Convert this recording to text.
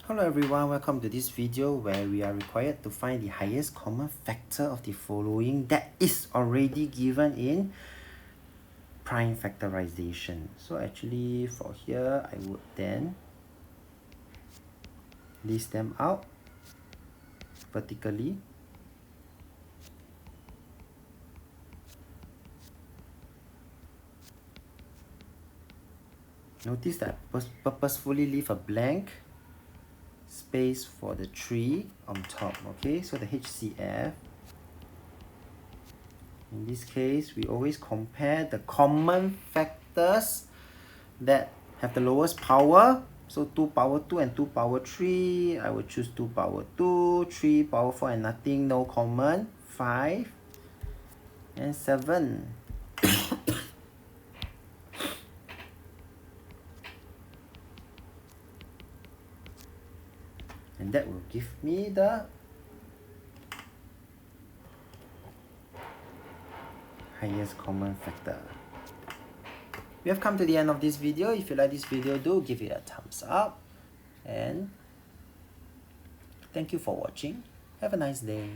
Hello everyone, welcome to this video where we are required to find the highest common factor of the following that is already given in prime factorization. So actually for here, I would then list them out vertically. Notice that I purposefully leave a blank space for the 3 on top. Okay, so the HCF, in this case, we always compare the common factors that have the lowest power. So 2 power 2 and 2 power 3, I will choose 2 power 2, 3 power 4 and nothing, no common, 5 and 7. And that will give me the highest common factor. We have come to the end of this video. If you like this video, do give it a thumbs up. And thank you for watching. Have a nice day.